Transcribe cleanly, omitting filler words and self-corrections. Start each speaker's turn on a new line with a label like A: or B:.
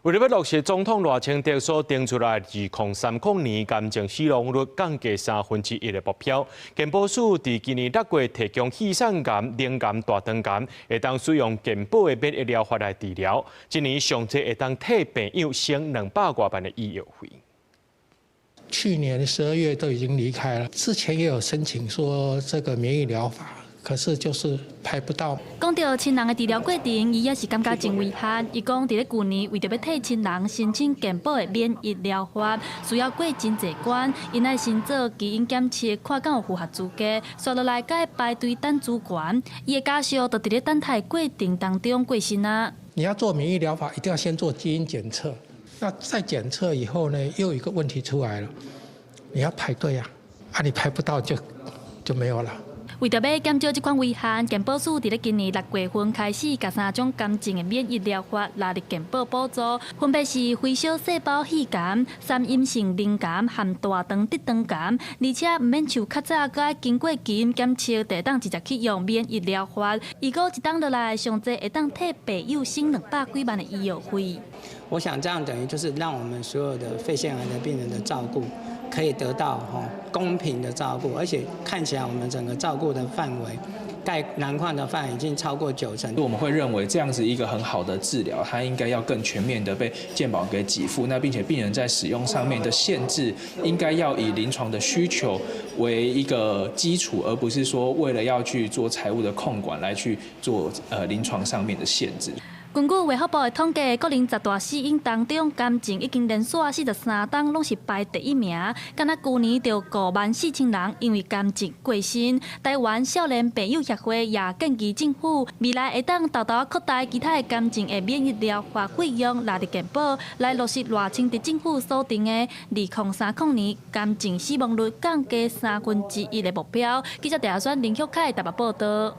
A: 为了要落实总统赖清德所定出来2030年癌症死亡率降低1/3的目标，健保署伫今年6月提供气管癌、咽癌、大肠癌会当使用健保的免疫疗法来治疗，今年上济会当替病友省200多万的医药费。
B: 去年12月都已经离开了，之前也有申请说这个免疫疗法。 可是就是排不到。
C: 讲到亲人的治疗过程，伊也是感觉真遗憾。伊讲，伫咧去年为着要替亲人申请健保的免疫疗法，需要过真侪关，因爱先做基因检测，看敢有符合资格，刷落来该排队等主管。伊的家属就伫咧等待过程当中过身啊。
B: 你要做免疫疗法，一定要先做基因检测。那在检测以后呢，又有一个问题出来了，你要排队啊，你排不到就没有了。
C: 为着要减少这款危害，健保署伫咧今年6月份开始，甲3种癌症的免疫疗法纳入健保补助，分别是非小细胞肺癌、三阴性鳞癌和大肠直肠癌，而且唔免像较早该经过基因检测，才当直接去用免疫疗法。如果一当落来，上济会当替病友省200几万的医药费。
D: 我想这样等于就是让我们所有的肺腺癌的病人的照顾。 可以得到公平的照顾，而且看起来我们整个照顾的范围，盖囊括的范围已经超过90%。
E: 我们会认为这样子一个很好的治疗，它应该要更全面的被健保给给付，那并且病人在使用上面的限制，应该要以临床的需求为一个基础，而不是说为了要去做财务的控管来去做临床上面的限制。
C: 根据卫福部的统计，国人10大死因当中，癌症已经连续43档拢是排第1名。敢若去年就54000人因为癌症过身。台湾少年病友协会也建议政府未来会当大大扩大其他的癌症的免疫疗法费用纳入健保，来落实赖清德政府所定的2030年癌症死亡率降低1/3的目标。记者陈亚轩、林旭凯台北报道。